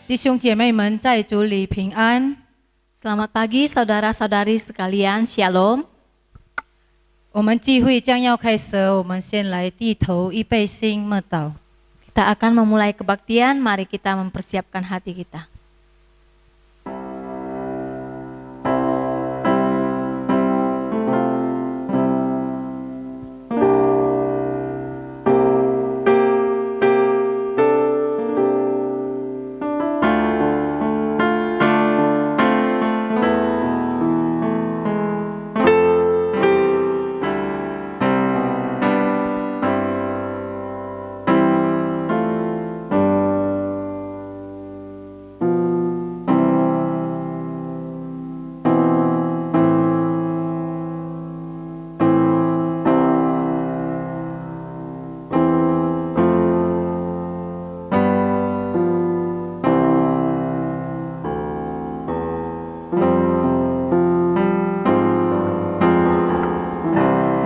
弟兄姐妹们，在主里平安。 Selamat pagi saudara-saudari sekalian, Shalom. 我们聚会将要开始，我们先来低头预备心默祷。 Kita akan memulai kebaktian, mari kita mempersiapkan hati kita.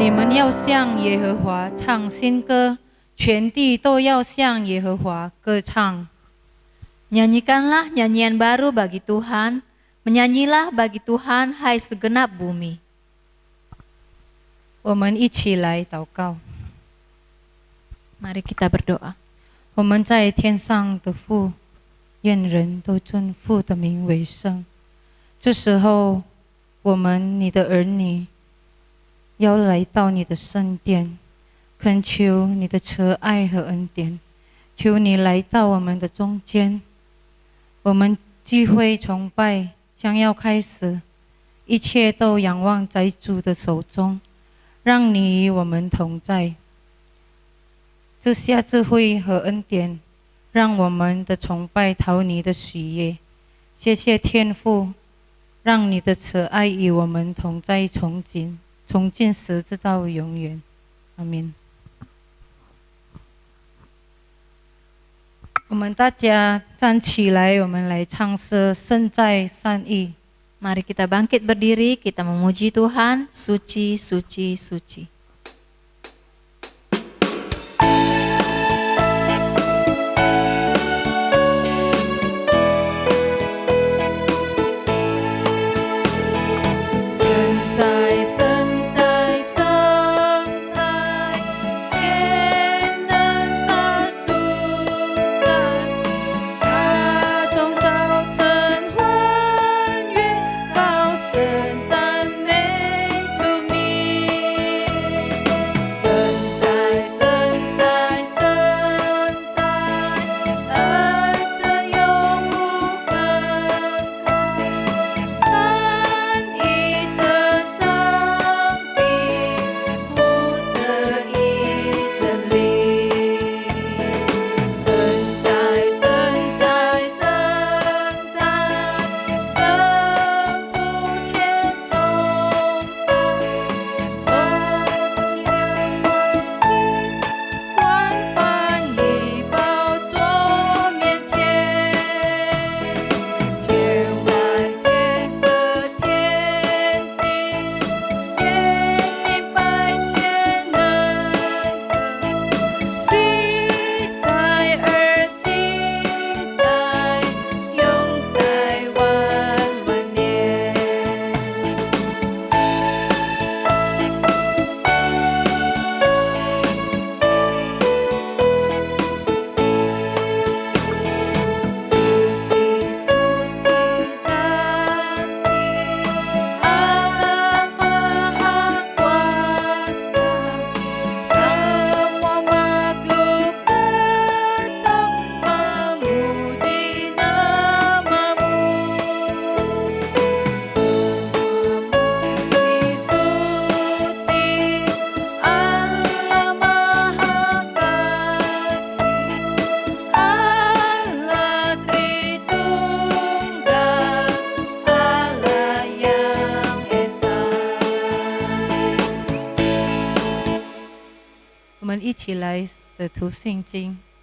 你们要向耶和华唱新歌，全地都要向耶和华歌唱。 Nyanyikanlah nyanyian baru bagi Tuhan, menyanyilah bagi Tuhan, hai segenap bumi. 我们一起来祷告。 Mari kita berdoa. 我们在天上的父，愿人都尊父的名为圣。这时候，我们你的儿女要来到你的圣殿，恳求你的慈爱和恩典，求你来到我们的中间。我们聚会崇拜将要开始，一切都仰望在主的手中，让你与我们同在。赐下智慧和恩典，让我们的崇拜讨你的喜悦。谢谢天父，让你的慈爱与我们同在，从今时直到永远。阿们。我们大家站起来，我们来唱诗，圣在善意。 Mari kita bangkit berdiri, kita memuji Tuhan, suci, suci, suci.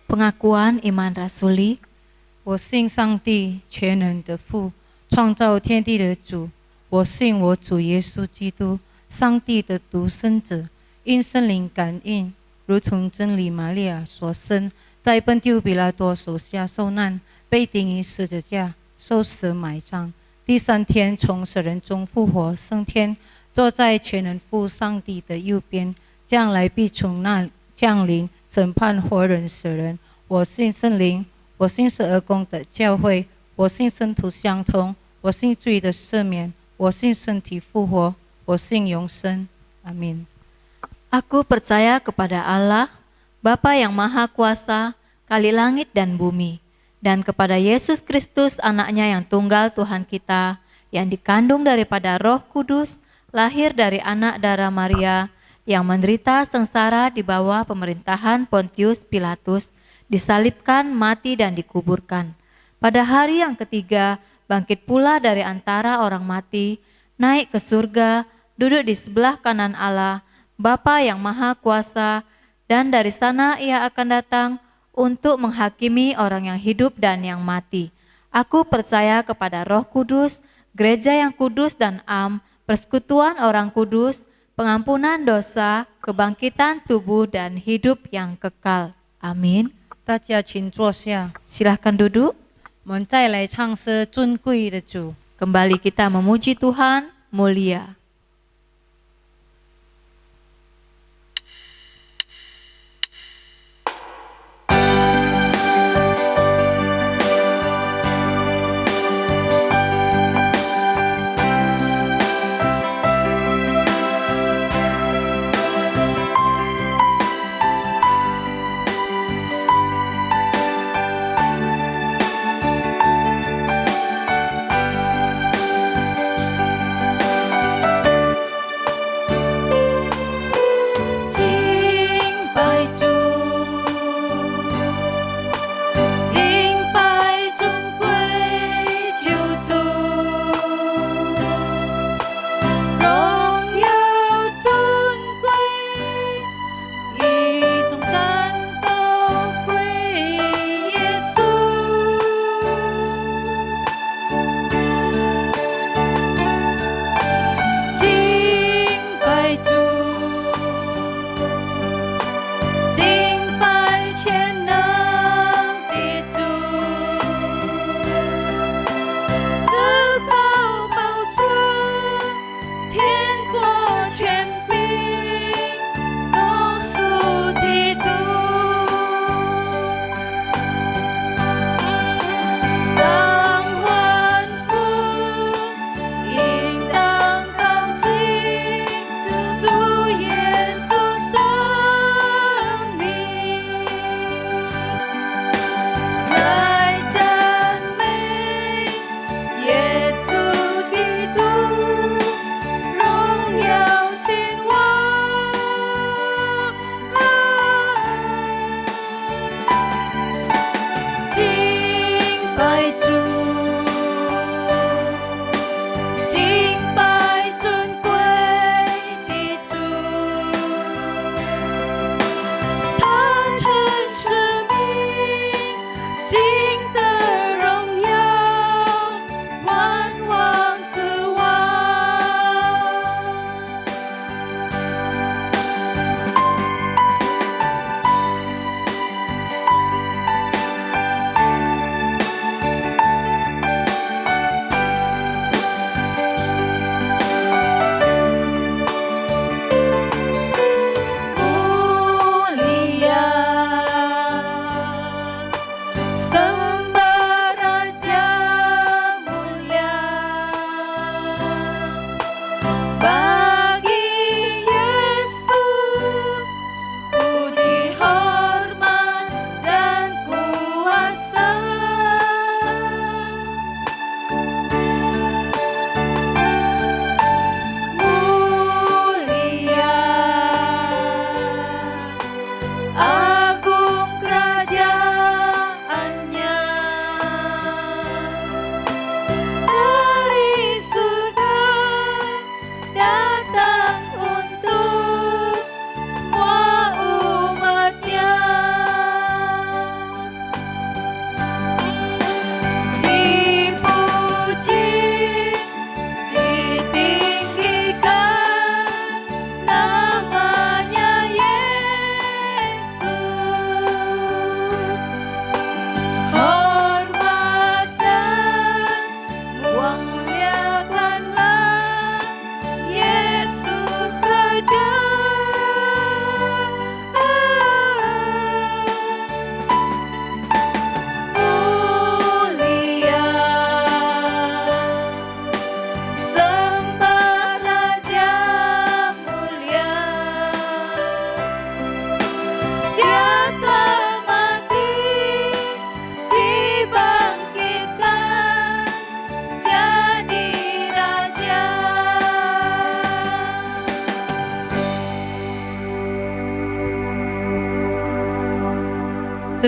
Pengakuan iman rasuli. 我信上帝全能的父，创造天地的主。我信我主耶稣基督，上帝的独生子，因圣灵感应，如同真理玛利亚所生，在本丢比拉多手下受难，被钉于十字架，受死埋葬，第3天从死人中复活，升天，坐在全能父上帝的右边，将来必从那降临，审判活人死人。我信圣灵，我信12宫的教会，我信圣徒相通，我信罪的赦免，我信身体复活，我信永生。Amin. Aku percaya kepada Allah, Bapa yang Maha Kuasa, Kali langit dan bumi, dan kepada Yesus Kristus anaknya yang tunggal Tuhan kita, yang dikandung daripada Roh Kudus, lahir dari anak darah Maria, yang menderita sengsara di bawah pemerintahan Pontius Pilatus, disalibkan, mati dan dikuburkan. Pada hari yang ketiga, bangkit pula dari antara orang mati, naik ke surga, duduk di sebelah kanan Allah, Bapa yang Maha Kuasa, dan dari sana ia akan datang untuk menghakimi orang yang hidup dan yang mati. Aku percaya kepada Roh Kudus, gereja yang kudus dan am, persekutuan orang kudus, pengampunan dosa, kebangkitan tubuh dan hidup yang kekal. Amin. 大家请坐下， Silahkan duduk. 我们再来唱诗尊贵的主。 Kembali kita memuji Tuhan, mulia.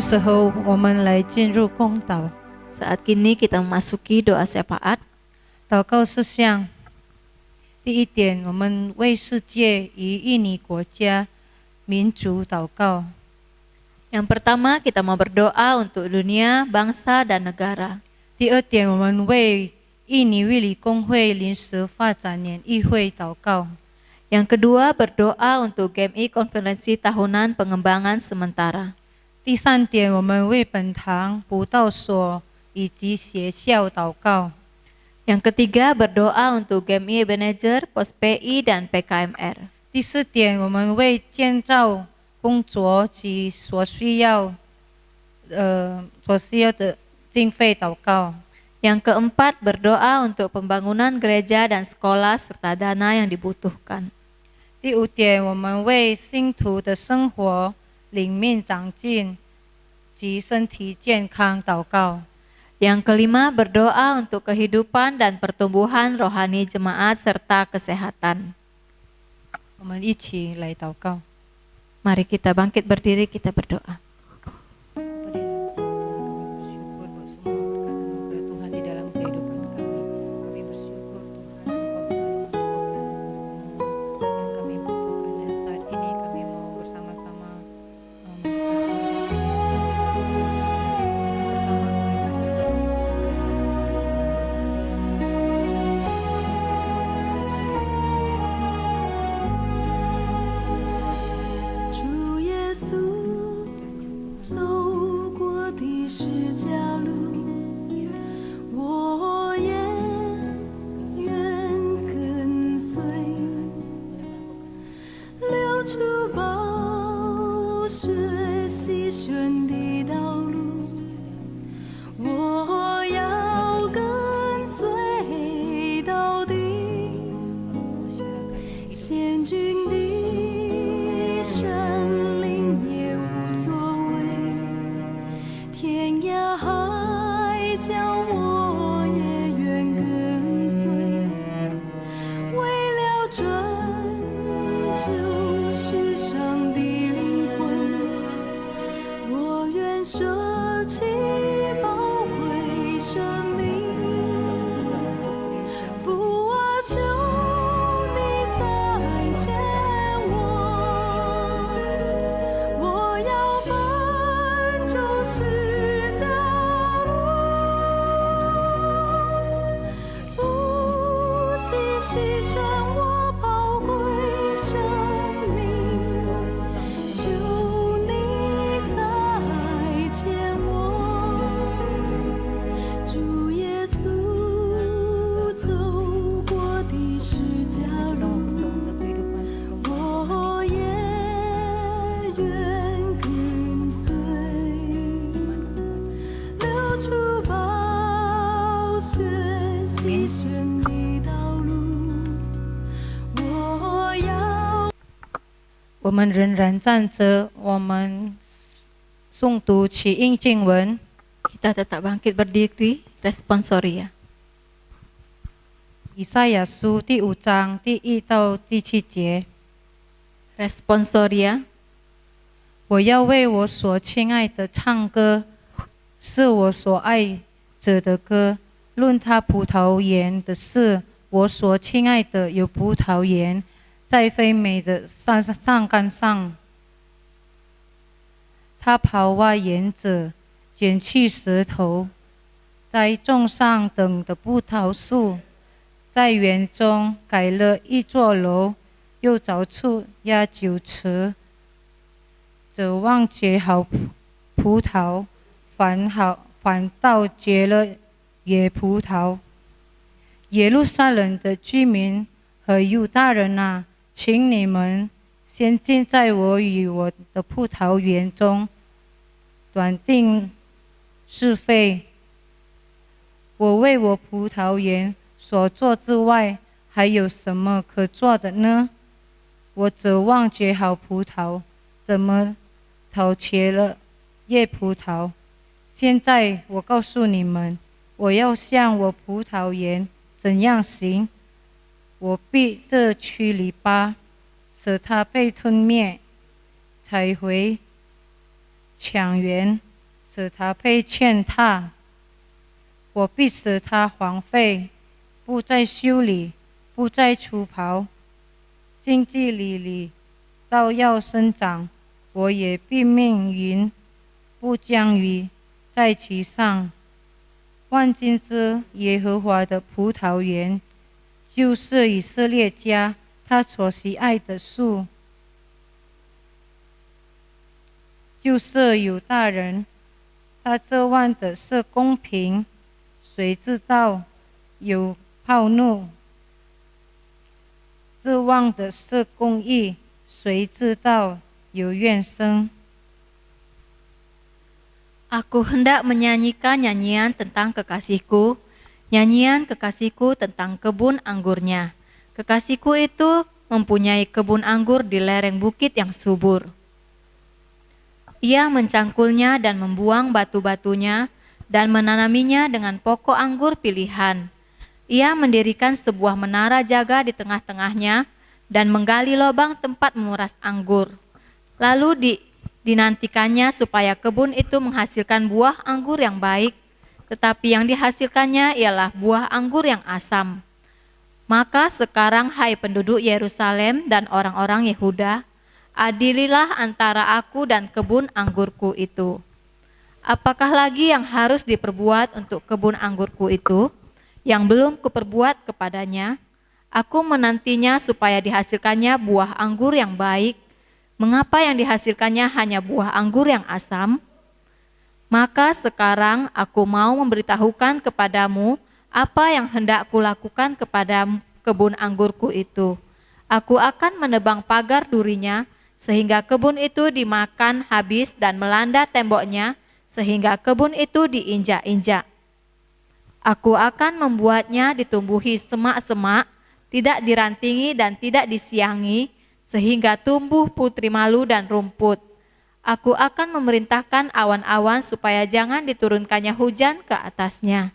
这时候我们来进入共祷。 Saat kini kita memasuki doa syafaat. 祷告事项，第一点，我们为世界与印尼国家民族祷告。 Yang pertama, kita mau berdoa untuk dunia, bangsa, dan negara. 第二点，我们为印尼卫理公会临时发展年议会祷告。 Yang kedua, berdoa untuk GMI Konferensi Tahunan Pengembangan Sementara. 第三点，我们为本堂辅导所以及学校祷告。 Yang ketiga, berdoa untuk GMI Ebenezer, POSPI, dan PKMR. 第四点，我们为建造工作及所需要的经费祷告。 Yang keempat, berdoa untuk pembangunan gereja dan sekolah serta dana yang dibutuhkan. 第五点，我们为信徒的生活、灵命长进及身体健康祷告。 Yang kelima, berdoa untuk kehidupan dan pertumbuhan rohani jemaat serta kesehatan. 我们一起来祷告。 Mari kita bangkit berdiri, kita berdoa. Tuhan di dalam kehidupan kami, kami bersyukur Tuhan Engkau selalu mencukupkan kami semua yang kami butuhkan. Saat ini kami mau bersama-sama我们仍然站着，我们诵读起应经文。 Kita tetap bangkit berdiri, responsoria. 以赛亚书第5章第1到第7节。 Responsoria. 我要为我所亲爱的唱歌，是我所爱者的歌。论他葡萄园的事，我所亲爱的有葡萄园，在肥美的上杆上。他刨挖园子，剪去石头，在种上等的葡萄树，在园中改了一座楼，又凿出压酒池，指望结好葡萄，反倒结了野葡萄。耶路撒冷的居民和犹大人啊，请你们先进在我与我的葡萄园中，断定是非。我为我葡萄园所做之外，还有什么可做的呢？我指望结好葡萄，怎么讨结了野葡萄？现在我告诉你们，我要向我葡萄园怎样行，我必这区篱笆，使它被吞灭，采回抢园，使它被践踏，我必使它荒废，不再修理，不再除刨。荆棘里倒要生长，我也必命云不降雨在其上。万军之耶和华的葡萄园，就是以色列家他所喜爱的树。就是有大人，他这望的是公平，谁知道有暴怒？这望的是公义，谁知道有怨声Aku hendak menyanyikan nyanyian tentang kekasihku, nyanyian kekasihku tentang kebun anggurnya. Kekasihku itu mempunyai kebun anggur di lereng bukit yang subur. Ia mencangkulnya dan membuang batu-batunya dan menanaminya dengan pokok anggur pilihan. Ia mendirikan sebuah menara jaga di tengah-tengahnya dan menggali lubang tempat memeras anggur. Lalu dinantikannya supaya kebun itu menghasilkan buah anggur yang baik, tetapi yang dihasilkannya ialah buah anggur yang asam. Maka sekarang, hai penduduk Yerusalem dan orang-orang Yehuda, adililah antara aku dan kebun anggurku itu. Apakah lagi yang harus diperbuat untuk kebun anggurku itu, yang belum kuperbuat kepadanya? Aku menantinya supaya dihasilkannya buah anggur yang baik. Mengapa yang dihasilkannya hanya buah anggur yang asam? Maka sekarang aku mau memberitahukan kepadamu apa yang hendak kulakukan kepada kebun anggurku itu. Aku akan menebang pagar durinya, sehingga kebun itu dimakan habis dan melanda temboknya, sehingga kebun itu diinjak-injak. Aku akan membuatnya ditumbuhi semak-semak, tidak dirantingi dan tidak disiangi, sehingga tumbuh putri malu dan rumput. Aku akan memerintahkan awan-awan supaya jangan diturunkannya hujan ke atasnya.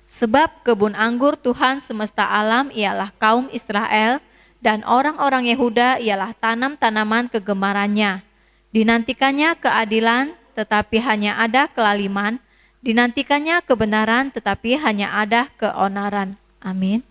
Sebab kebun anggur Tuhan semesta alam ialah kaum Israel, dan orang-orang Yehuda ialah tanam-tanaman kegemarannya. Dinantikannya keadilan, tetapi hanya ada kelaliman. Dinantikannya kebenaran, tetapi hanya ada keonaran. Amin.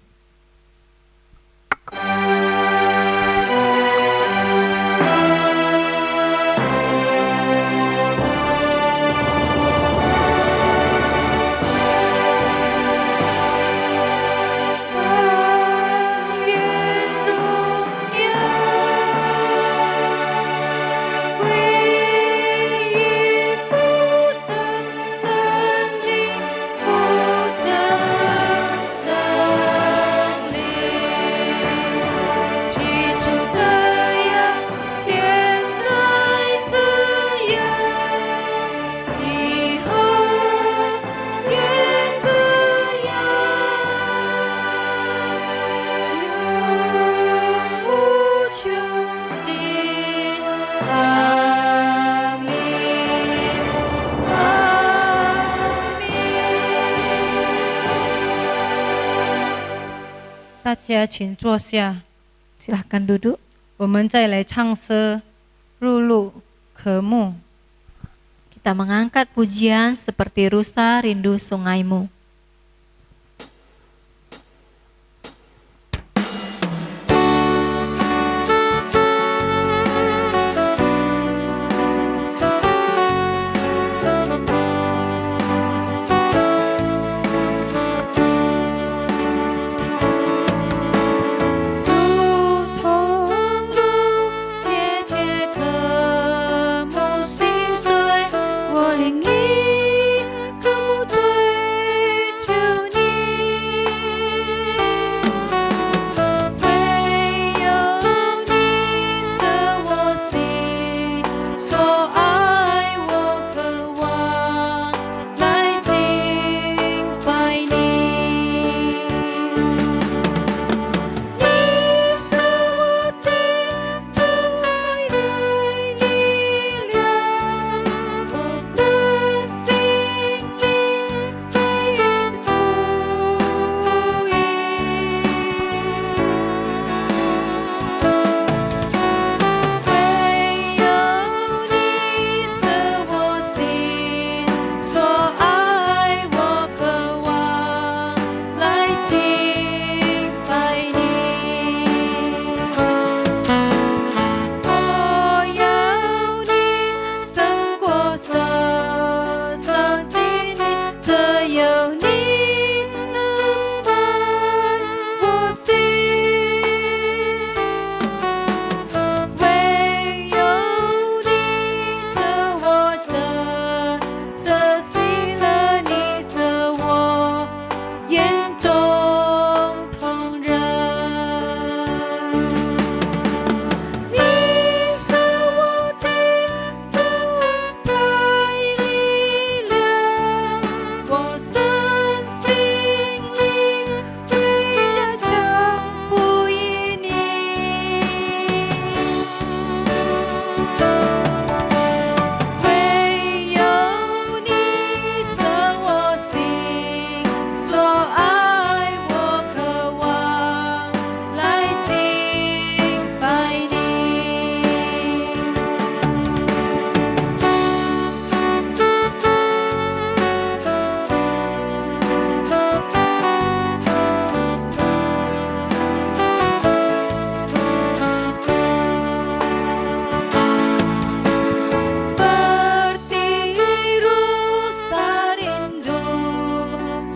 大家请坐下， Silahkan duduk. 我们再来唱诗，入路渴慕。 Kita mengangkat pujian seperti rusa rindu sungaimu.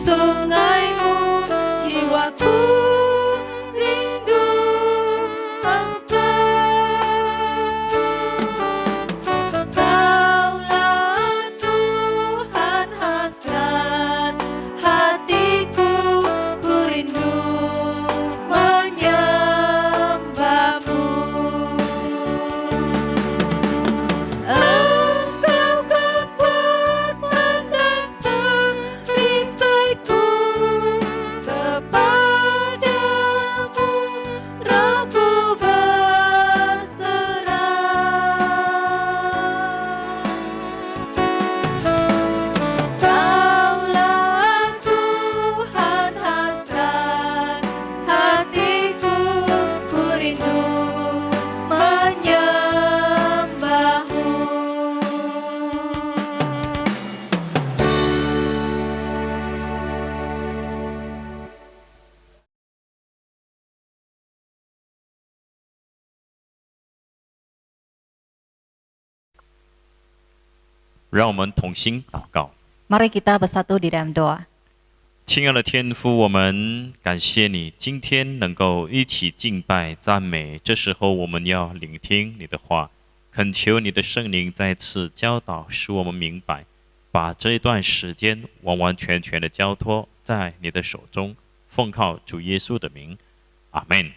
sungaimu, jiwaku rindu Engkau. Kaulah Tuhan hasrat hatiku, ku rindu menyembahmu. Engkau kekuatan dan perisaiku, kepadamu rohku berserah. Kaulah Tuhan hasrat hatiku, ku rindu menyembahmu. “让我们同心祷告。 Mari kita bersatu di dalam doa. 亲爱的天父，我们感谢你今天能够一起敬拜赞美。这时候我们要聆听你的话，恳求你的圣灵再次教导，使我们明白，把这一段时间完完全全的交托在你的手中，奉靠主耶稣的名，阿门。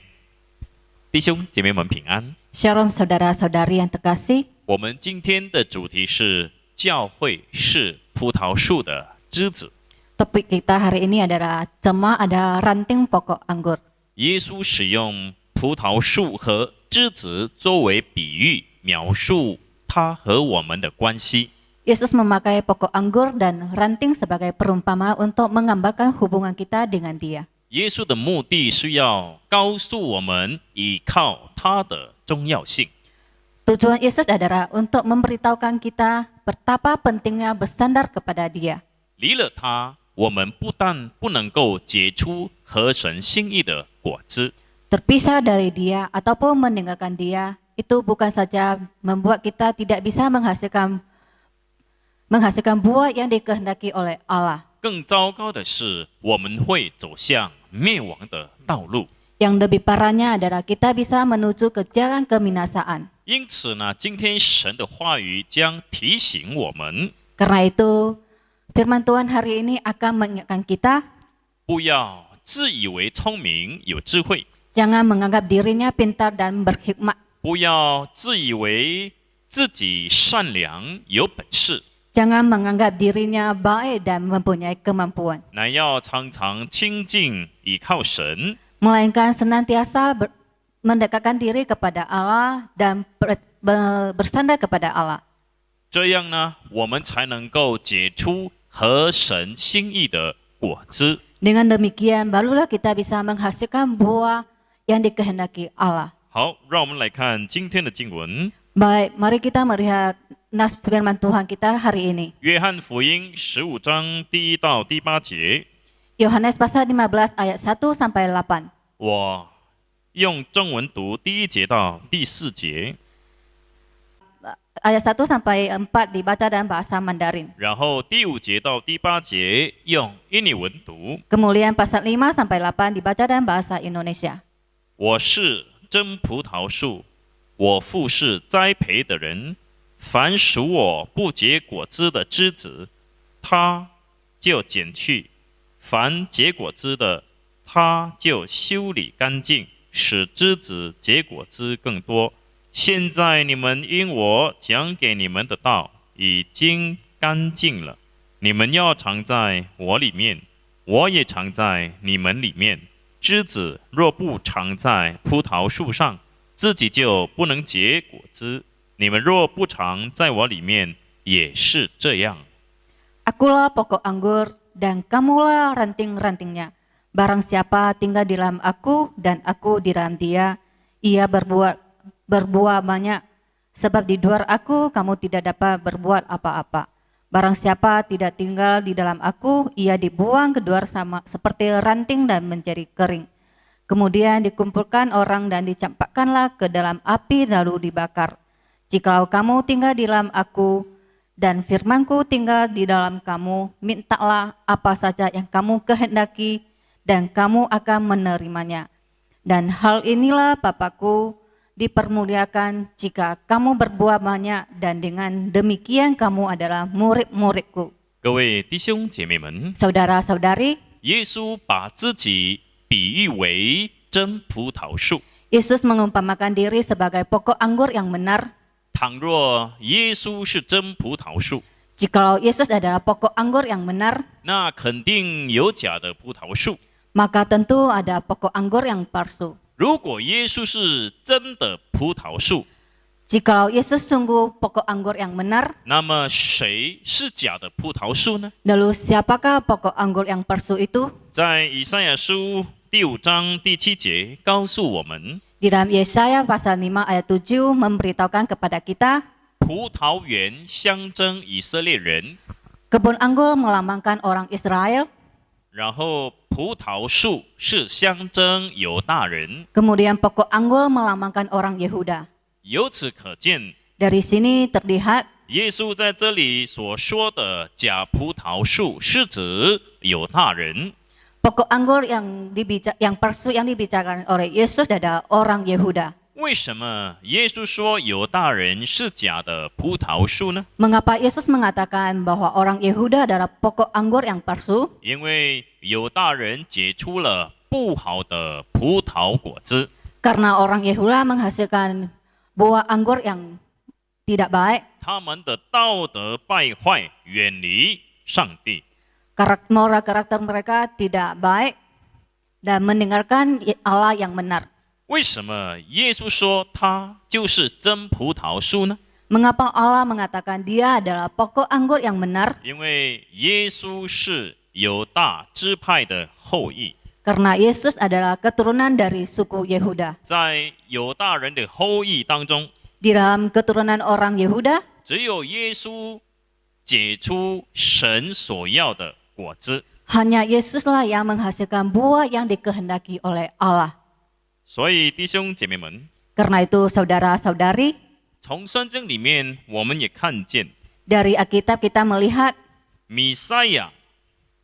弟兄姐妹们平安。 Shalom saudara-saudari yang terkasih. 我们今天的主题是教会是葡萄树的枝子。 Topik kita hari ini adalah jemaat ada ranting pokok anggur. 耶稣使用葡萄树和枝子作为比喻，描述他和我们的关系。 Yesus memakai pokok anggur dan ranting sebagai perumpama untuk menggambarkan hubungan kita dengan Dia. 耶稣的目的是要告诉我们依靠他的重要性。 Tujuan Yesus adalah untuk memberitahukan kita betapa pentingnya bersandar kepada Dia. 离了他，我们不但不能够结出合神心意的果子， Terpisah dari Dia ataupun meninggalkan Dia itu bukan saja membuat kita tidak bisa menghasilkan buah yang dikehendaki oleh Allah. 更糟糕的是，我们会走向灭亡的道路。 Yang lebih parahnya adalah kita bisa menuju ke jalan kebinasaan. 因此呢，今天神的话语将提醒我们， Karena itu, firman Tuhan hari ini akan mengingatkan kita, 不要自以为聪明有智慧， jangan menganggap dirinya pintar dan berhikmat. 不要自以为自己善良有本事， Jangan menganggap dirinya baik dan mempunyai kemampuan. 乃要常常亲近倚靠神， Melainkan senantiasa mendekatkan diri kepada Allah dan bersandar kepada Allah. 这样呢，我们才能够结出合神心意的果子。 Dengan demikian, barulah kita bisa menghasilkan buah yang dikehendaki Allah. 好，让我们来看今天的经文， Baik, mari kita melihat nas firman Tuhan kita hari ini. 约翰福音15章第1到第8节。 Yohanes pasal 15 ayat 1 sampai 8. 我用中文读第1节到第4节， Ayat 1 sampai 4 dibaca dalam bahasa Mandarin. 然后第5节到第8节用印尼文读。 Kemudian pasal 5 sampai 8 dibaca dalam bahasa Indonesia. 我是真葡萄树，我父是栽培的人。凡属我不结果子的枝子，他就剪去；凡结果子的，他就修理干净，使枝子结果子更多。现在你们因我讲给你们的道已经干净了，你们要常在我里面，我也常在你们里面。枝子若不常在葡萄树上，自己就不能结果子。你们若不常在我里面，也是这样。 Akulah pokok anggur dan kamulah ranting-rantingnya. Barang siapa tinggal di dalam aku dan aku di dalam dia, ia berbuah banyak. Sebab di luar aku kamu tidak dapat berbuat apa-apa. Barang siapa tidak tinggal di dalam aku, ia dibuang keluar sama seperti ranting dan menjadi kering. Kemudian dikumpulkan orang dan dicampakkanlah ke dalam api lalu dibakar. Jikalau kamu tinggal di dalam aku dan firman-Ku tinggal di dalam kamu, mintalah apa saja yang kamu kehendaki, dan kamu akan menerimanya. Dan hal inilah Bapa-Ku dipermuliakan jika kamu berbuat banyak, dan dengan demikian kamu adalah murid-murid-Ku. 各位弟兄姐妹们， Saudara-saudari, 耶稣把自己比喻为真葡萄树。 Yesus mengumpamakan diri sebagai pokok anggur yang benar. 倘若耶稣是真葡萄树， Jikalau Yesus adalah pokok anggur yang benar, 那肯定有假的葡萄树。 maka tentu ada pokok anggur yang palsu. 如果耶稣是真的葡萄树， Jikalau Yesus sungguh pokok anggur yang benar, 那么谁是假的葡萄树呢？ lalu siapakah pokok anggur yang palsu itu? 在以赛亚书第5章第7节告诉我们， Di dalam Yesaya pasal 5 ayat 7 memberitahukan kepada kita, 葡萄园象征以色列人， kebun anggur melambangkan orang Israel, 然后葡萄树是象征犹大人。 kemudian pokok anggur melambangkan orang Yehuda. 由此可见， Dari sini terlihat 耶稣在这里所说的假葡萄树是指犹大人。 pokok anggur yang palsu yang dibicarakan oleh Yesus adalah orang Yehuda. 为什么耶稣说犹大人是假的葡萄树呢？ Mengapa Yesus mengatakan bahwa orang Yehuda adalah pokok anggur yang palsu? 因为犹大人结出了不好的葡萄果子， Karena orang Yehuda menghasilkan buah anggur yang tidak baik. 他们的道德败坏，远离上帝。 Moral karakter mereka tidak baik dan meninggalkan Allah yang benar. 为什么耶稣说他就是真葡萄树呢？ Mengapa Allah mengatakan dia adalah pokok anggur yang benar? 因为耶稣是犹大支派的后裔， Karena Yesus adalah keturunan dari suku Yehuda. 在犹大人的后裔当中， Di dalam keturunan orang Yehuda, 只有耶稣结出神所要的果子。 hanya Yesuslah yang menghasilkan buah yang dikehendaki oleh Allah. 所以弟兄姐妹们， Karena itu saudara-saudari, 从圣经里面我们也看见 dari Alkitab kita melihat 弥赛亚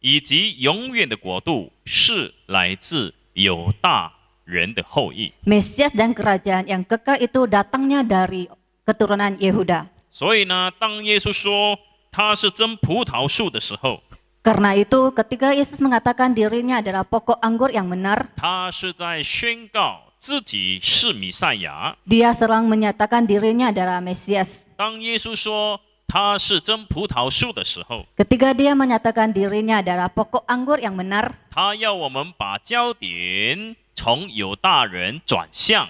以及永远的国度是来自犹大人的后裔。 Mesias dan kerajaan yang kekal itu datangnya dari keturunan Yehuda. 所以呢，当耶稣说他是真葡萄树的时候， Karena itu ketika Yesus mengatakan dirinya adalah pokok anggur yang benar, 他是在宣告自己是弥赛亚。 dia sedang menyatakan dirinya adalah Mesias. 当耶稣说他是真葡萄树的时候， Ketika dia menyatakan dirinya adalah pokok anggur yang benar, 他要我们把焦点从犹大人转向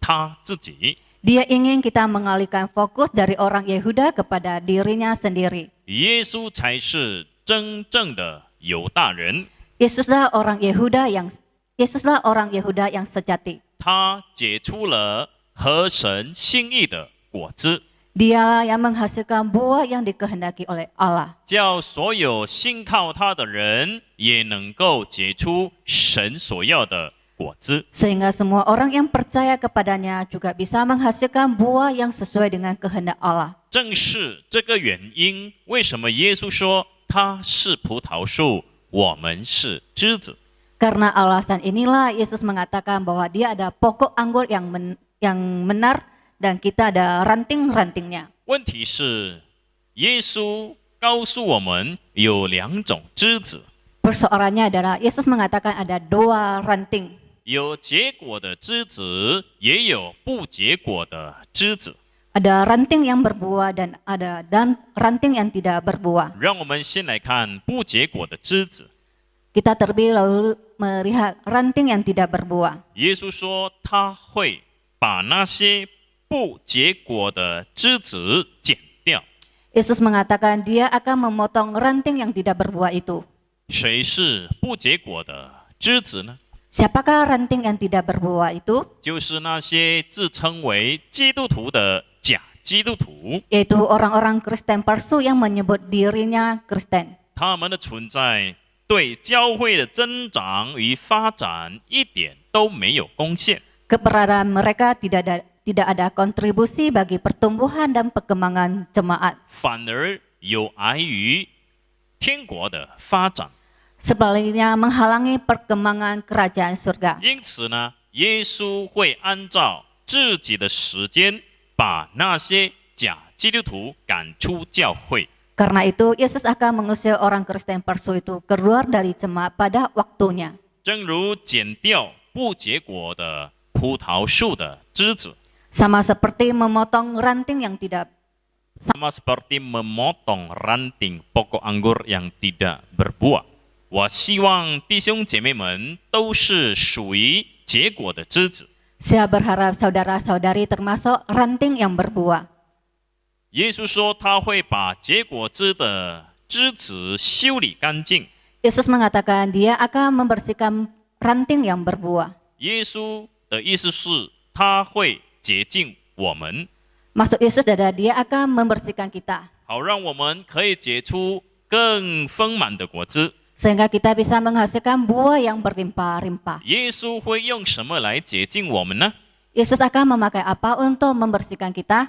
他自己。 dia ingin kita mengalihkan fokus dari orang Yehuda kepada dirinya sendiri. 耶稣才是真正的犹大人， Yesuslah orang Yehuda yang sejati. 他结出了合神心意的果子， Dialah yang menghasilkan buah yang dikehendaki oleh Allah. 叫所有信靠他的人也能够结出神所要的果子。 Sehingga semua orang yang percaya kepadanya juga bisa menghasilkan buah yang sesuai dengan kehendak Allah. 正是这个原因，为什么耶稣说他是葡萄树，我们是枝子？ Karena alasan inilah Yesus mengatakan bahwa dia ada pokok anggur yang benar dan kita ada ranting-rantingnya. 问题是，耶稣告诉我们有两种枝子， Persoalannya adalah Yesus mengatakan ada dua ranting. 有结果的枝子，也有不结果的枝子。 Ada ranting yang berbuah dan ada ranting yang tidak berbuah. 让我们先来看不结果的枝子。 Kita terlebih lalu melihat ranting yang tidak berbuah. 耶稣说他会把那些不结果的枝子剪掉。 Yesus mengatakan dia akan memotong ranting yang tidak berbuah itu. 谁是不结果的枝子呢？ Siapakah ranting yang tidak berbuah itu? 就是那些自称为基督徒的假基督徒， Yaitu orang-orang Kristen palsu yang menyebut dirinya Kristen. 他们的存在对教会的增长与发展一点都没有贡献。 Keberadaan mereka tidak ada kontribusi bagi pertumbuhan dan perkembangan jemaat. 反而有碍于天国的发展。 Sebaliknya menghalangi perkembangan kerajaan surga. 因此呢，耶稣会按照自己的时间，把那些假基督徒赶出教会。 Karena itu, Yesus akan mengusir orang Kristen palsu itu keluar dari jemaat pada waktunya. 正如剪掉不结果的葡萄树的枝子， Sama seperti memotong ranting yang tidak. sama seperti memotong ranting pokok anggur yang tidak berbuah。我希望弟兄姐妹们都是属于结果的枝子。 Saya berharap saudara-saudari termasuk ranting yang berbuah. 耶稣说他会把结果子的枝子修理干净。 Yesus mengatakan dia akan membersihkan ranting yang berbuah. 耶稣的意思是他会洁净我们， Maksud Yesus adalah dia akan membersihkan kita. 好让我们可以结出更丰满的果子。 Sehingga kita bisa menghasilkan buah yang berlimpah-limpah. 耶稣会用什么来洁净我们呢？ Yesus akan memakai apa untuk membersihkan kita?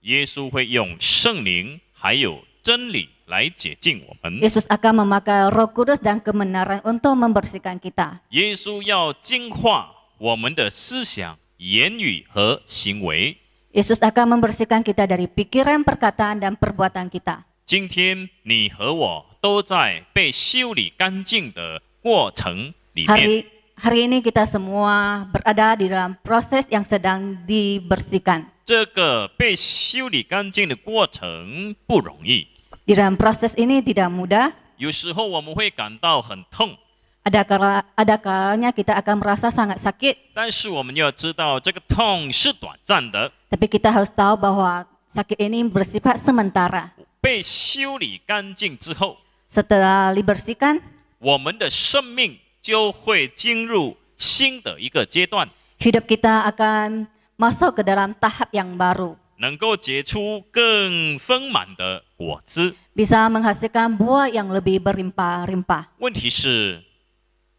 耶稣会用圣灵还有真理来洁净我们。 Yesus akan memakai Roh Kudus dan kebenaran untuk membersihkan kita. 耶稣要净化我们的思想、言语和行为。 Yesus akan membersihkan kita dari pikiran, perkataan, dan perbuatan kita. 今天你和我都在被修理干净的过程里面。 Hari ini kita semua berada di dalam proses yang sedang dibersihkan. 这个被修理干净的过程不容易， Di dalam proses ini tidak mudah. 有时候我们会感到很痛， Ada kalanya kita akan merasa sangat sakit. 但是我们要知道这个痛是短暂的。 Tapi kita harus tahu bahwa sakit ini bersifat sementara. 被修理干净之后， Setelah dibersihkan, 我们的生命就会进入新的一个阶段， hidup kita akan masuk ke dalam tahap yang baru. 能够结出更丰满的果子。 Bisa menghasilkan buah yang lebih berlimpah-limpah. 问题是，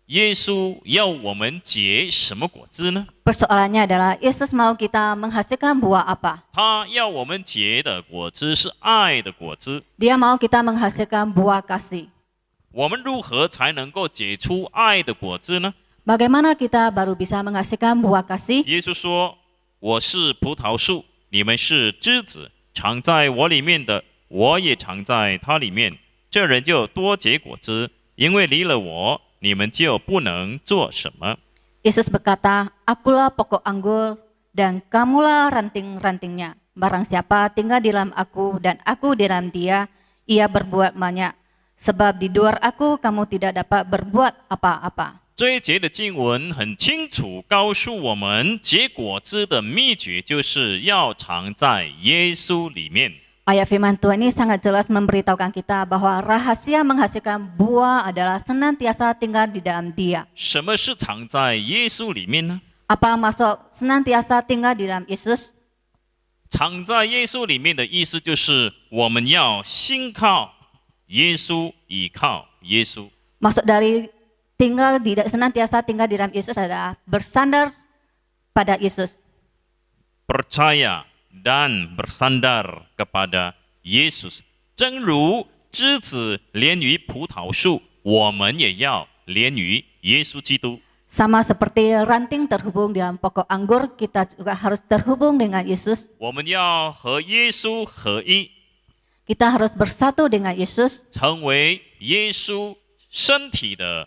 耶稣要我们结什么果子呢？ Persoalannya adalah Yesus mau kita menghasilkan buah apa? 他要我们结的果子是爱的果子。 Dia mau kita menghasilkan buah kasih. 我们如何才能够结出爱的果子呢？ Bagaimana kita baru bisa menghasilkan buah kasih? 耶稣说：“我是葡萄树，你们是枝子，常在我里面的，我也常在他里面。这人就多结果子，因为离了我，你们就不能做什么。” Yesus berkata, akulah pokok anggur dan kamulah ranting-rantingnya. Barang siapa tinggal di dalam aku dan aku di dalam dia, ia berbuat banyak. Sebab di luar aku kamu tidak dapat berbuat apa-apa. 这一节的经文很清楚告诉我们，结果子的秘诀就是要常在耶稣里面。 Ayat firman Tuhan ini sangat jelas memberitahukan kita bahwa rahasia menghasilkan buah adalah senantiasa tinggal di dalam dia. 什么是常在耶稣里面呢？ Apa maksud senantiasa tinggal di dalam Yesus? 常在耶稣里面的意思就是我们要信靠耶稣，倚靠耶稣。 Maksud dari senantiasa tinggal di dalam Yesus adalah bersandar pada Yesus. percaya dan bersandar kepada Yesus。正如枝子连于葡萄树，我们也要连于耶稣基督。 Sama seperti ranting terhubung dalam pokok anggur, kita juga harus terhubung dengan Yesus. 我们要和耶稣合一， Kita harus bersatu dengan Yesus, 成为耶稣身体的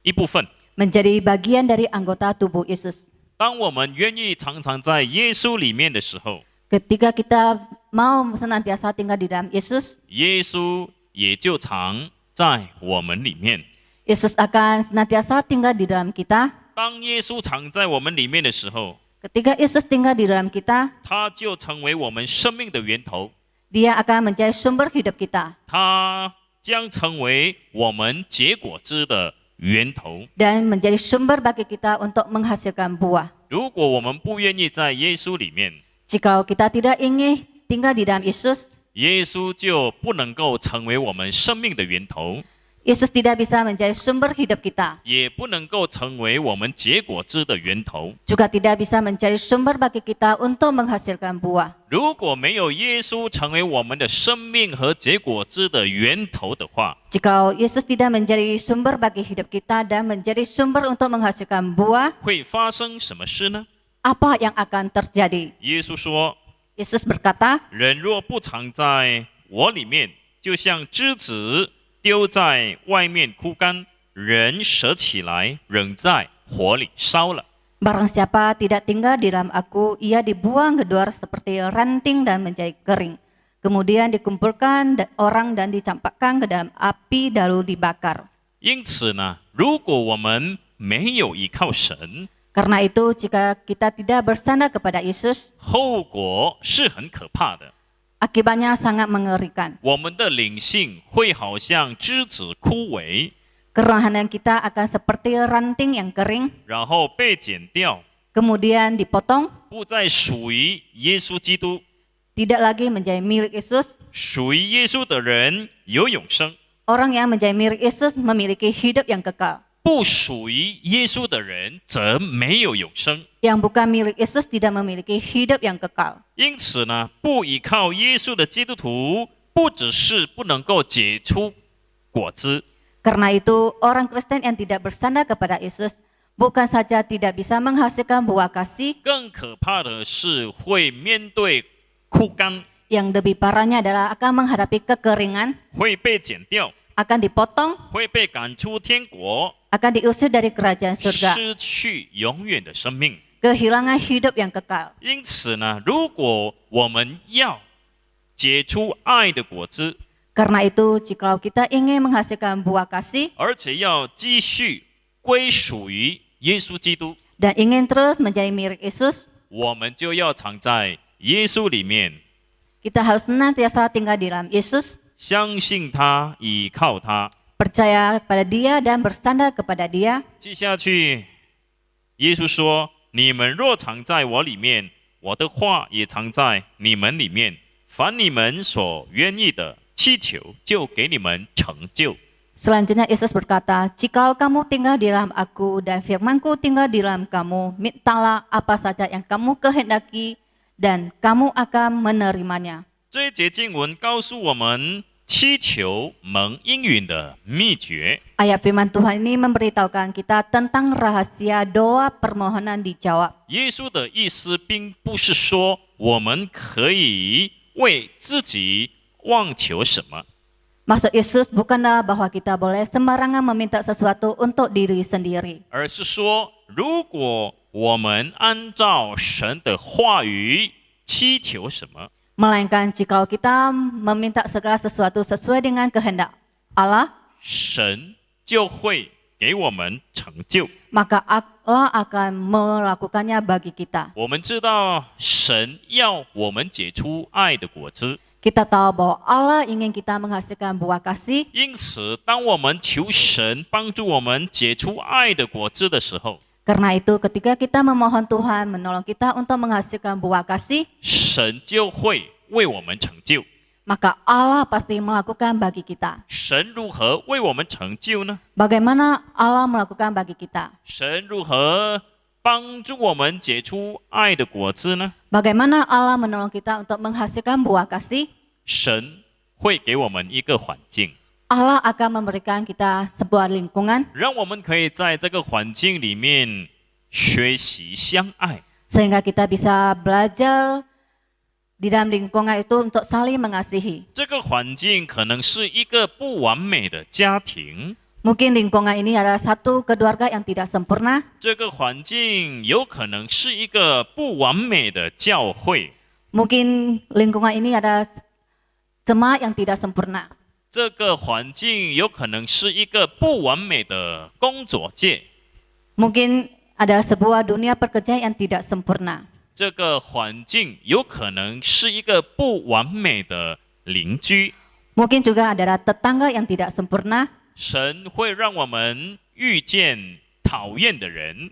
一部分。 menjadi bagian dari anggota tubuh Yesus. 当我们愿意常常在耶稣里面的时候， Ketika kita mau senantiasa tinggal di dalam Yesus, 耶稣也就常在我们里面。 Yesus akan senantiasa tinggal di dalam kita. 当耶稣常在我们里面的时候， Ketika Yesus tinggal di dalam kita, 他就成为我们生命的源头， Dia akan menjadi sumber hidup kita 他将成为我们结果子的源头。 dan menjadi sumber bagi kita untuk menghasilkan buah. 如果我们不愿意在耶稣里面， Jika kita tidak ingin tinggal di dalam Yesus, 耶稣就不能够成为我们生命的源头。Yesus tidak bisa menjadi sumber hidup kita, 也不能够成为我们结果子的源头。 juga tidak bisa menjadi sumber bagi kita untuk menghasilkan buah. 如果没有耶稣成为我们的生命和结果子的源头的话， Jika Yesus tidak menjadi sumber bagi hidup kita dan menjadi sumber untuk menghasilkan buah, 会发生什么事呢？ apa yang akan terjadi? 耶稣说 Yesus berkata,：“ 人若不藏在我里面，就像枝子丢在外面枯干，人舍起来，扔在火里烧了。” Barang siapa tidak tinggal di dalam aku, ia dibuang ke luar seperti ranting dan menjadi kering. Kemudian dikumpulkan orang dan dicampakkan ke dalam api lalu dibakar. 因此呢，如果我们没有依靠神， Karena itu, jika kita tidak bersandar kepada Yesus, 后果是很可怕的。 akibatnya sangat mengerikan. 我们的灵性会好像枝子枯萎， Kerohanian kita akan seperti ranting yang kering, 然后被剪掉， kemudian dipotong, 不再属于耶稣基督。 tidak lagi menjadi milik Yesus. 属于耶稣的人有永生， Orang yang menjadi milik Yesus memiliki hidup yang kekal. 不属于耶稣的人则没有永生。 Yang bukan milik Yesus tidak memiliki hidup yang kekal. 因此呢，不依靠耶稣的基督徒，不只是不能够结出果子， Karena itu, orang Kristen yang tidak bersandar kepada Yesus bukan saja tidak bisa menghasilkan buah kasih, 更可怕的是会面对枯干， yang lebih parahnya adalah akan menghadapi kekeringan, 会被剪掉， akan dipotong, 会被赶出天国， akan diusir dari kerajaan surga, 失去永远的生命。 kehilangan hidup yang kekal. 因此呢，如果我们要结出爱的果子， Karena itu, jikalau kita ingin menghasilkan buah kasih 而且要继续归属于耶稣基督， dan ingin terus menjadi milik Yesus, 我们就要藏在耶稣里面， kita harus senantiasa tinggal di dalam Yesus, 相信他，倚靠他。 percaya kepada Dia dan bersandar kepada Dia. 接下去，耶稣说：“你们若藏在我里面，我的话也藏在你们里面。凡你们所愿意的，祈求就给你们成就。” Selanjutnya Yesus berkata, "Jikalau kamu tinggal di dalam aku dan firmanku tinggal di dalam kamu, mintalah apa saja yang kamu kehendaki dan kamu akan menerimanya." 这一节经文告诉我们祈求蒙应允的秘诀。 Ayat firman Tuhan ini memberitahukan kita tentang rahasia doa permohonan dijawab. 耶稣的意思并不是说我们可以为自己妄求什么， Maksud Yesus bukanlah bahwa kita boleh sembarangan meminta sesuatu untuk diri sendiri. 而是说，如果我们按照神的话语祈求什么， Melainkan jikalau kita meminta segala sesuatu sesuai dengan kehendak Allah, 神就会给我们成就。 maka Allah akan melakukannya bagi kita. 我们知道神要我们结出爱的果子， Kita tahu bahwa Allah ingin kita menghasilkan buah kasih. 因此，当我们求神帮助我们结出爱的果子的时候， Karena itu ketika kita memohon Tuhan menolong kita untuk menghasilkan buah kasih, 神就会为我们成就。 maka Allah pasti melakukan bagi kita. 神如何为我们成就呢？ Bagaimana Allah melakukan bagi kita? 神如何帮助我们结出爱的果子呢？ Bagaimana Allah menolong kita untuk menghasilkan buah kasih? 神会给我们一个环境， Allah akan memberikan kita sebuah lingkungan 让我们可以在这个环境里面学习相爱。 sehingga kita bisa belajar di dalam lingkungan itu untuk saling mengasihi. 这个环境可能是一个不完美的家庭， Mungkin lingkungan ini adalah satu keluarga yang tidak sempurna. 这个环境有可能是一个不完美的教会， Mungkin lingkungan ini adalah jemaat yang tidak sempurna. 这个环境有可能是一个不完美的工作界， Mungkin ada sebuah dunia pekerjaan yang tidak sempurna. 这个环境有可能是一个不完美的邻居。 Mungkin juga adalah tetangga yang tidak sempurna. 神会让我们遇见讨厌的人，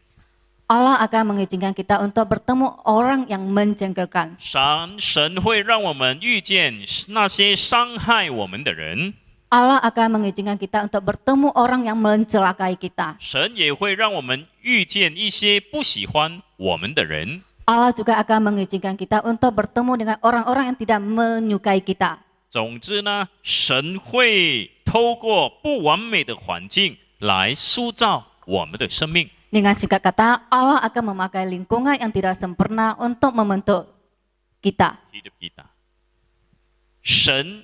Allah akan mengizinkan kita untuk bertemu orang yang menjengkelkan. 神会让我们遇见那些伤害我们的人。 Allah Allah akan mengizinkan kita untuk bertemu orang yang mencelakai kita. 神也会让我们遇见一些不喜欢我们的人。 Allah juga akan mengizinkan kita untuk bertemu dengan orang-orang yang tidak menyukai kita. 总之呢，神会透过不完美的环境来塑造我们的生命。 Dengan singkat kata, Allah akan memakai lingkungan yang tidak sempurna untuk membentuk kita. hidup kita，神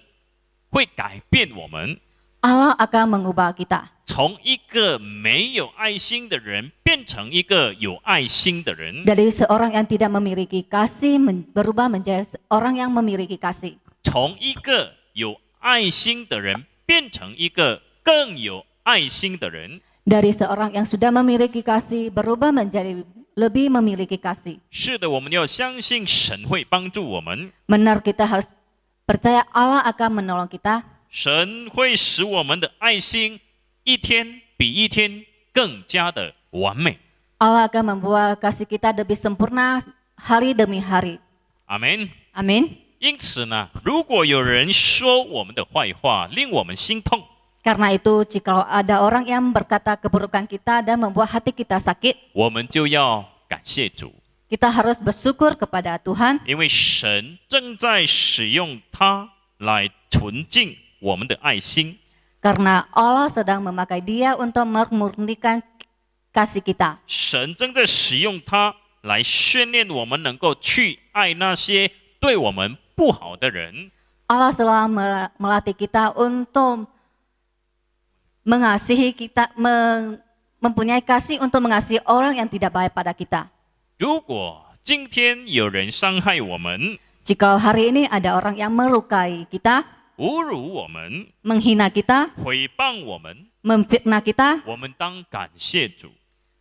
会改变我们， Allah akan mengubah kita. 从一个没有爱心的人变成一个有爱心的人， Dari seorang yang tidak memiliki kasih berubah menjadi seorang yang memiliki kasih. 从一个有爱心的人变成一个更有爱心的人。 Dari seorang yang sudah memiliki kasih berubah menjadi lebih memiliki kasih. 是的，我们要相信神会帮助我们， Benar, kita harus percaya Allah akan menolong kita. 神会使我们的爱心一天比一天更加的完美。 Allah akan membuat kasih kita lebih sempurna hari demi hari. 阿门。 Amin. 因此呢，如果有人说我们的坏话，令我们心痛， Karena itu, jika ada orang yang berkata keburukan kita dan membuat hati kita sakit, 我们就要感谢主， kita harus bersyukur kepada Tuhan. 因为神正在使用它来纯净我们的爱心。 Karena Allah sedang memakai dia untuk memurnikan kasih kita. 神正在使用它来训练我们，能够去爱那些对我们不好的人。 Allah selalu melatih kita untuk mengasihi kita, mempunyai kasih untuk mengasihi orang yang tidak baik pada kita. 如果今天有人伤害我们， Jika hari ini ada orang yang melukai kita, 侮辱我们， menghina kita, 毁谤我们， memfitnah kita, 我们当感谢主。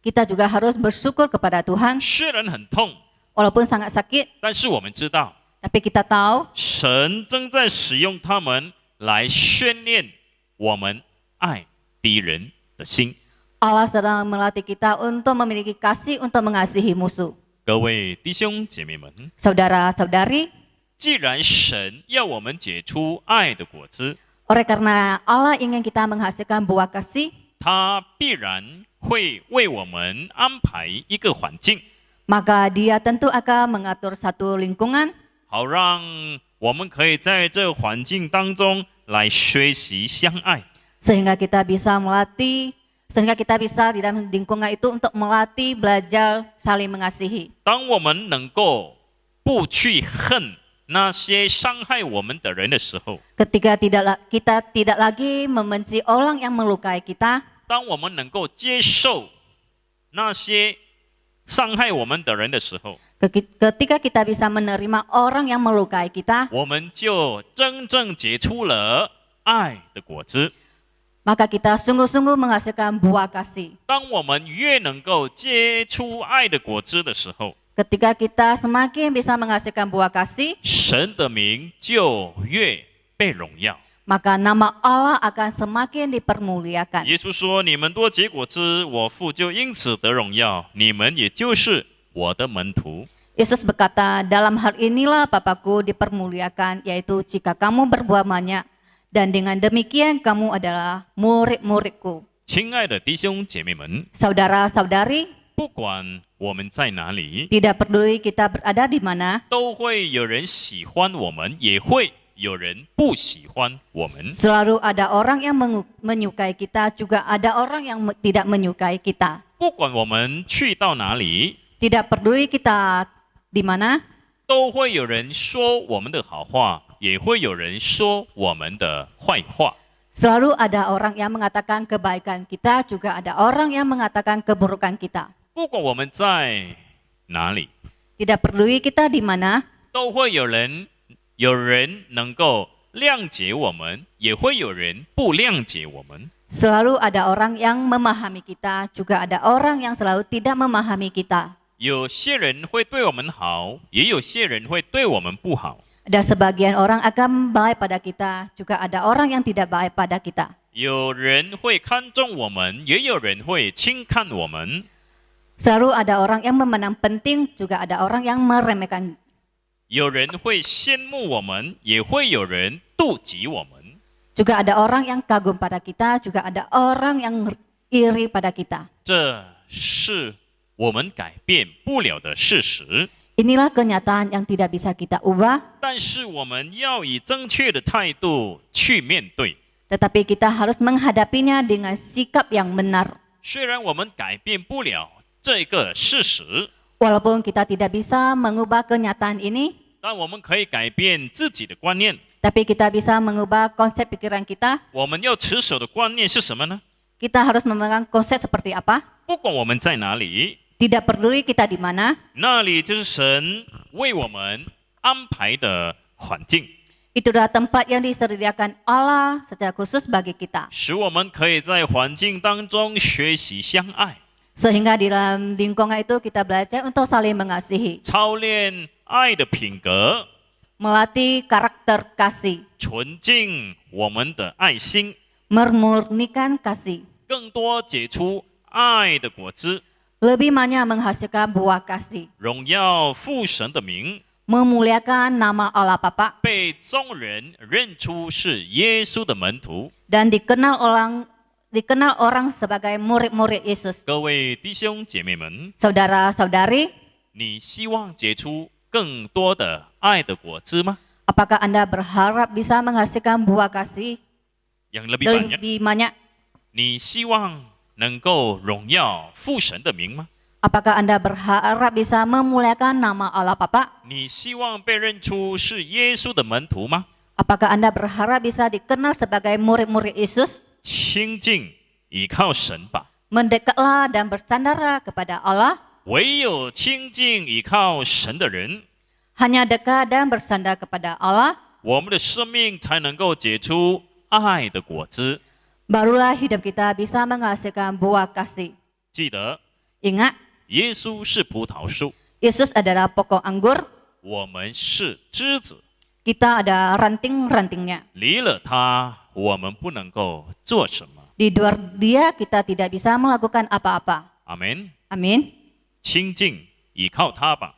kita juga harus bersyukur kepada Tuhan. 虽然很痛， Walaupun sangat sakit, 但是我们知道， tapi kita tahu 神正在使用他们来训练我们爱敌人的心。 Allah sedang melatih kita untuk memiliki kasih untuk mengasihi musuh. 各位弟兄姐妹们， Saudara-saudari, 既然神要我们结出爱的果子， oleh karena Allah ingin kita menghasilkan buah kasih, 他必然会为我们安排一个环境， maka dia tentu akan mengatur satu lingkungan 好让我们可以在这环境当中来学习相爱。 sehingga kita bisa di dalam lingkungan itu untuk melatih, belajar, saling mengasihi. 当我们能够不去恨那些伤害我们的人的时候， Ketika kita tidak lagi membenci orang yang melukai kita, 当我们能够接受那些伤害我们的人的时候， ketika kita bisa menerima orang yang melukai kita, 我们就真正结出了爱的果子。 maka kita sungguh-sungguh menghasilkan buah kasih. 当我们越能够结出爱的果子的时候， Ketika kita semakin bisa menghasilkan buah kasih, 神的名就越被荣耀。 maka nama Allah akan semakin dipermuliakan. 耶稣说：“你们多结果子，我父就因此得荣耀，你们也就是我的门徒。” Yesus berkata, dalam hal inilah Bapakku dipermuliakan, yaitu jika kamu berbuah banyak, dan dengan demikian kamu adalah murid-muridku. 亲爱的弟兄姐妹们， Saudara-saudari, 不管我们在哪里， tidak peduli kita berada di mana, 都会有人喜欢我们，也会有人不喜欢我们。 selalu ada orang yang menyukai kita, juga ada orang yang tidak menyukai kita. 不管我们去到哪里， Tidak peduli kita di mana, 都会有人说我们的好话，也会有人说我们的坏话。 selalu ada orang yang mengatakan kebaikan kita, juga ada orang yang mengatakan keburukan kita. 不管我们在哪里， Tidak peduli kita di mana, 都会有人能够谅解我们，也会有人不谅解我们。 selalu ada orang yang memahami kita, juga ada orang yang selalu tidak memahami kita. 有些人会对我们好，也有些人会对我们不好。 Ada sebagian orang akan baik pada kita, juga ada orang yang tidak baik pada kita. 有人会看重我们，也有人会轻看我们。 Selalu ada orang yang memandang penting, juga ada orang yang meremehkan. 有人会羡慕我们，也会有人妒忌我们。Juga ada orang yang kagum pada kita, juga ada orang yang iri pada kita. 这是我们改变不了的事实。 Inilah kenyataan yang tidak bisa kita ubah, 但是我们要以正确的态度去面对。 tetapi kita harus menghadapinya dengan sikap yang benar. 虽然我们改变不了这个事实， Walaupun kita tidak bisa mengubah kenyataan ini, 但我们可以改变自己的观念。 tapi kita bisa mengubah konsep pikiran kita. 我们要持守的观念是什么呢？ Kita harus memegang konsep seperti apa? 不管我们在哪里， Tidak peduli kita di mana, 那里就是神为我们安排的环境， itulah tempat yang disediakan Allah secara khusus bagi kita. 使我们可以在环境当中学习相爱， Sehingga di dalam lingkungan itu kita belajar untuk saling mengasihi, 操练爱的品格， melatih karakter kasih, 纯净我们的爱心， memurnikan kasih, 更多结出爱的果子， lebih banyak menghasilkan buah kasih, 荣耀父神的名， memuliakan nama Allah Bapa, 被众人认出是耶稣的门徒。 dan dikenal orang sebagai murid-murid Yesus. 各位弟兄姐妹们， Saudara-saudari, 你希望结出更多的爱的果子吗？ apakah Anda berharap bisa menghasilkan buah kasih yang lebih banyak， lebih banyak? 你希望能够荣耀父神的名吗？ Apakah Anda berharap bisa memuliakan nama Allah Bapa? 你希望被认出是耶稣的门徒吗？ Apakah Anda berharap bisa dikenal sebagai murid-murid Yesus? 亲近倚靠神吧， Mendekatlah dan bersandarlah kepada Allah. 唯有亲近倚靠神的人， Hanya dekat dan bersandar kepada Allah, 我们的生命才能够结出爱的果子。 barulah hidup kita bisa menghasilkan buah kasih. 记得， Ingat, 耶稣是葡萄树， Yesus adalah pokok anggur, 我们是枝子。 kita ada ranting-rantingnya. 离了他，我们不能够做什么。 Di luar Dia kita tidak bisa melakukan apa-apa. 阿门。 Amin. 亲近倚靠他吧。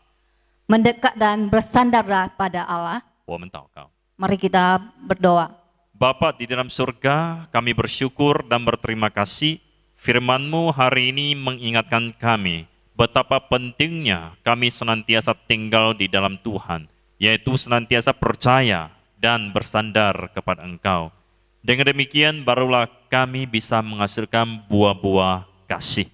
Mendekat dan bersandarlah pada Allah. 我们祷告。 Mari kita berdoa. Bapa di dalam surga, kami bersyukur dan berterima kasih firman-Mu hari ini mengingatkan kami betapa pentingnya kami senantiasa tinggal di dalam Tuhan, yaitu senantiasa percaya dan bersandar kepada Engkau. Dengan demikian barulah kami bisa menghasilkan buah-buah kasih.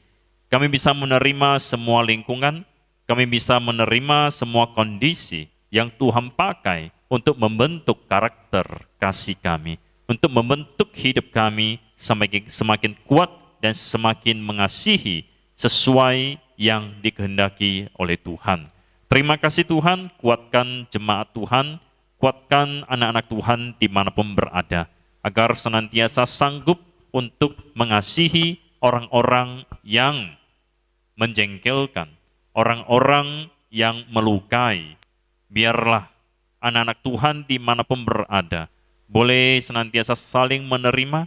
Kami bisa menerima semua lingkungan, kami bisa menerima semua kondisi yang Tuhan pakai untuk membentuk karakter kasih kami, untuk membentuk hidup kami semakin kuat dan semakin mengasihi sesuai yang dikehendaki oleh Tuhan. Terima kasih Tuhan, kuatkan jemaat Tuhan, kuatkan anak-anak Tuhan dimanapun berada, agar senantiasa sanggup untuk mengasihi orang-orang yang menjengkelkan, orang-orang yang melukai. Biarlah anak-anak Tuhan dimanapun berada, boleh senantiasa saling menerima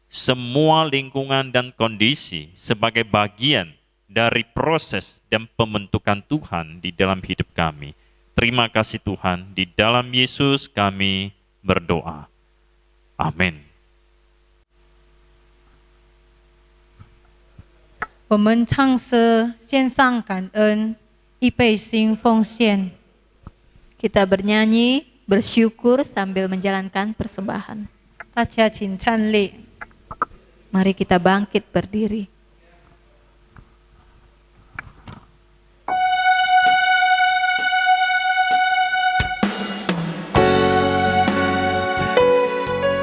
semua lingkungan dan kondisi sebagai bagian dari proses dan pembentukan Tuhan di dalam hidup kami. Terima kasih Tuhan, di dalam Yesus kami berdoa. Amin. 我们唱诗献上感恩，预备心奉献。 Kita bernyanyi, bersyukur sambil menjalankan persembahan. 大家请站立。 Mari kita bangkit berdiri. Hãy subscribe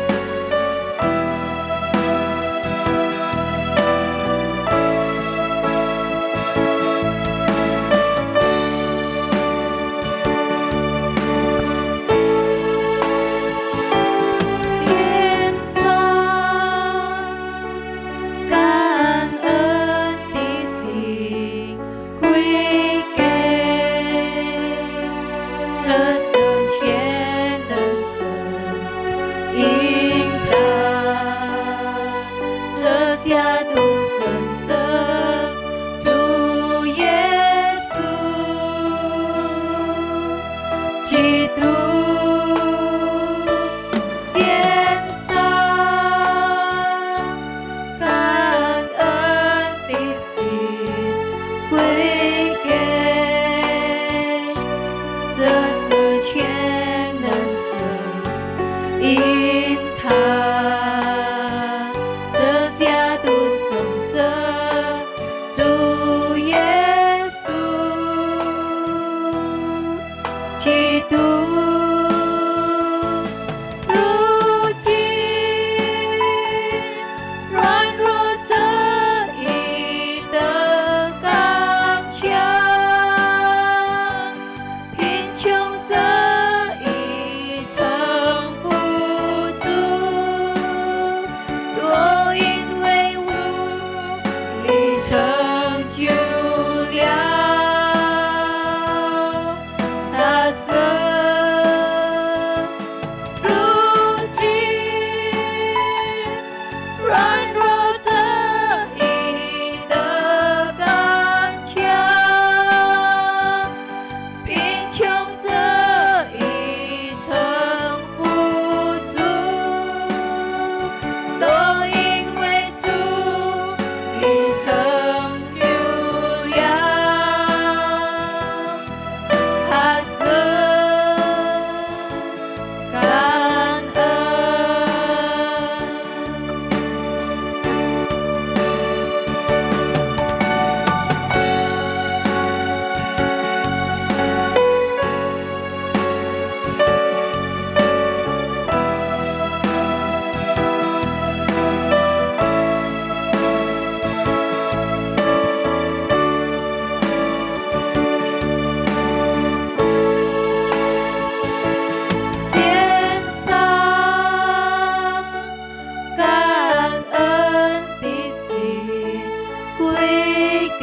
cho kênh Ghiền Mì Gõ Để không bỏ lỡ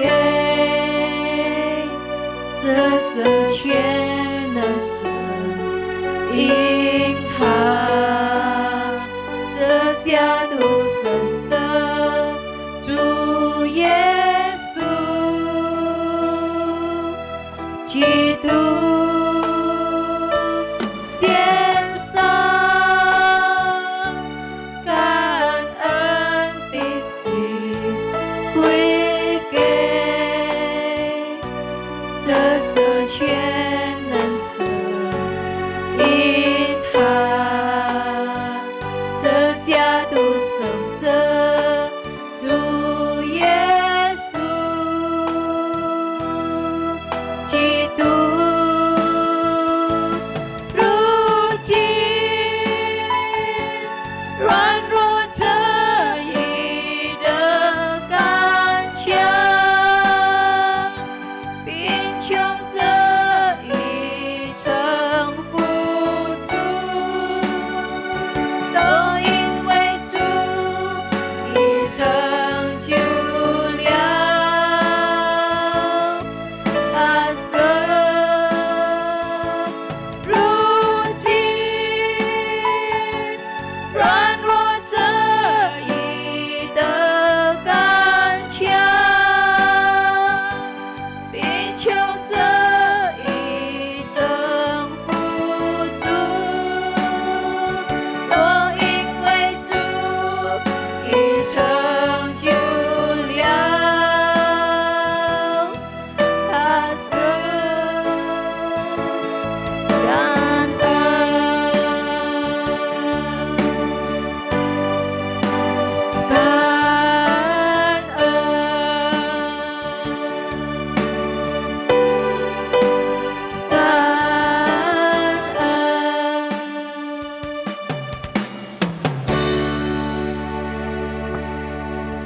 给这圣全能神，因他这下都圣者主耶稣基督献上感恩的心，归给这圣全能神，因他这下都圣者主耶稣基督，如今软弱这一的刚强，贫穷这一曾付出，都因为主已成就了他生。如今软弱这一的刚强，贫穷这一曾付出，都因为主已成就了他生。感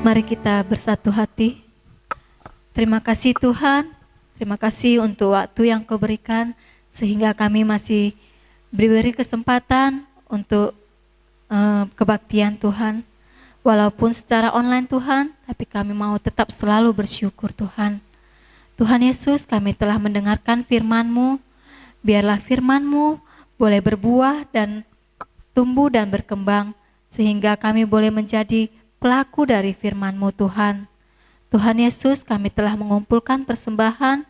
Mari kita bersatu hati. Terima kasih Tuhan, terima kasih untuk waktu yang Kau berikan sehingga kami masih diberi kesempatan untuk kebaktian Tuhan. Walaupun secara online Tuhan, tapi kami mau tetap selalu bersyukur Tuhan. Tuhan Yesus, kami telah mendengarkan firman-Mu. Biarlah firman-Mu boleh berbuah dan tumbuh dan berkembang sehingga kami boleh menjadi pelaku dari firman-Mu Tuhan. Tuhan Yesus, kami telah mengumpulkan persembahan.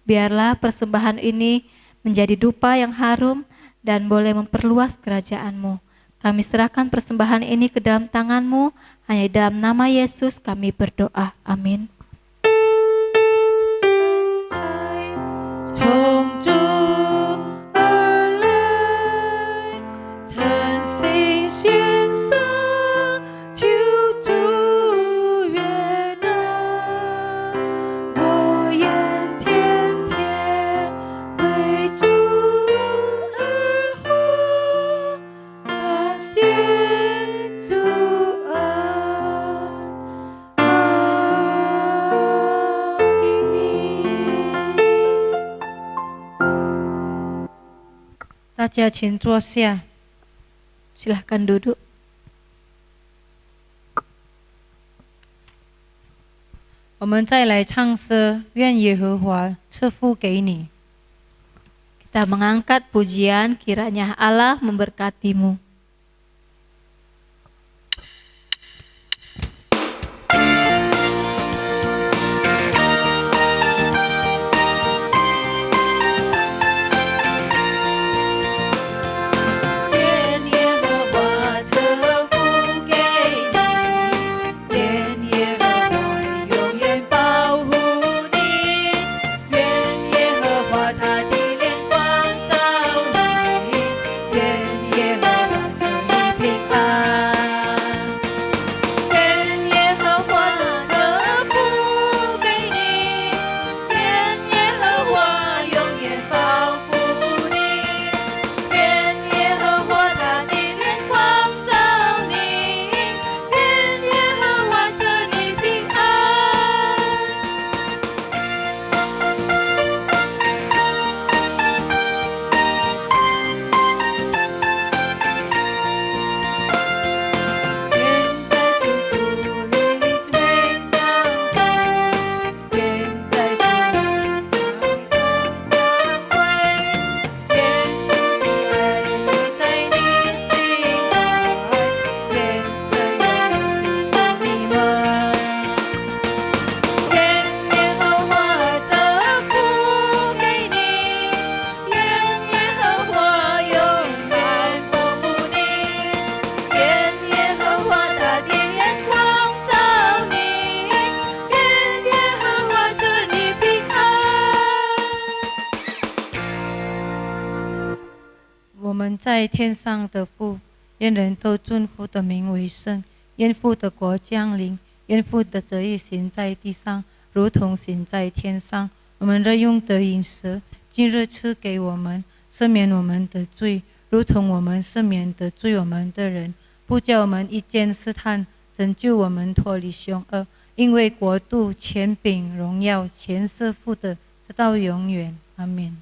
Biarlah persembahan ini menjadi dupa yang harum dan boleh memperluas kerajaan-Mu. Kami serahkan persembahan ini ke dalam tangan-Mu. Hanya dalam nama Yesus kami berdoa. Amin. 从主而来，诚心献上，救主悦纳。我愿天天为主而活，感谢主恩。大家请坐下。 Silahkan duduk. 我们再来唱诗，愿耶和华赐福给你。 Kita mengangkat pujian, kiranya Allah memberkatimu. 们在天上的父，愿人都尊父的名为圣。愿父的国降临，愿父的旨意行在地上，如同行在天上。我们日用的饮食，今日赐给我们，赦免我们的罪，如同我们赦免得罪我们的人，不叫我们遇见试探，拯救我们脱离凶恶。因为国度、权柄、荣耀，全是父的，直到永远。阿们。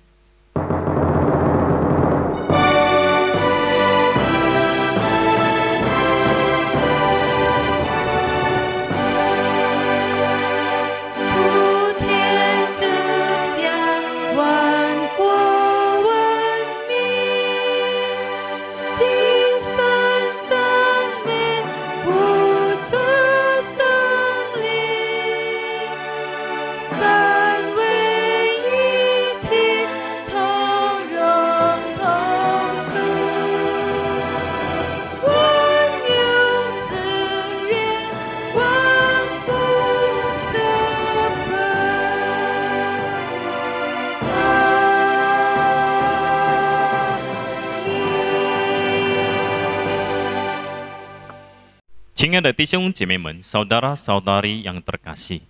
亲爱的弟兄姐妹们 ，saudara-saudari yang terkasih，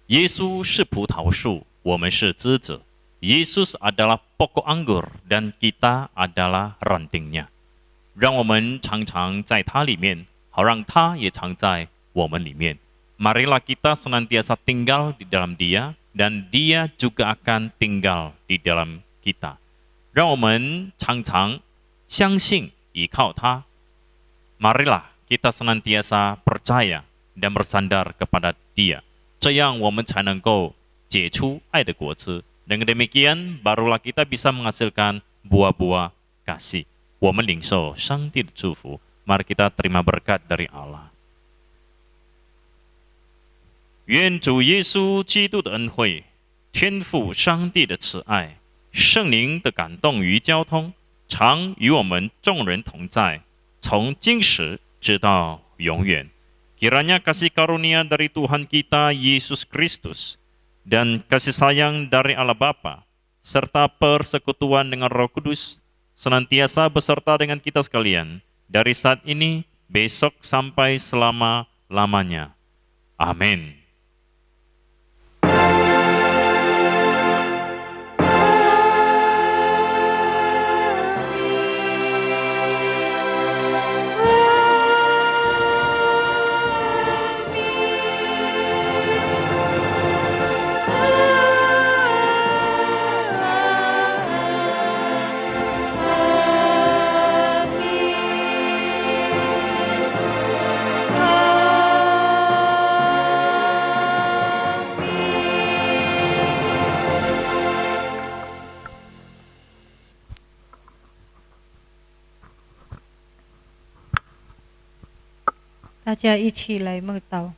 耶稣是葡萄树，我们是枝子。Yesus adalah pokok anggur dan kita adalah rantingnya。让我们常常在他里面，好让他也常在我们里面。Marilah kita senantiasa tinggal di dalam Dia dan Dia juga akan tinggal di dalam kita。让我们常常相信依靠他。Marilah kita senantiasa percaya dan bersandar kepada Dia， 这样我们才能够结出爱的果子。Dengan demikian, barulah kita bisa menghasilkan buah-buah kasih。我们领受上帝的祝福， mari kita terima berkat dari Allah。愿主耶稣基督的恩惠、天父上帝的慈爱、圣灵的感动与交通，常与我们众人同在，从今时直到永远。Kiranya kasih karunia dari Tuhan kita Yesus Kristus dan kasih sayang dari Allah Bapa serta persekutuan dengan Roh Kudus senantiasa beserta dengan kita sekalian dari saat ini, besok sampai selama-lamanya. Amin.大家一起来默祷。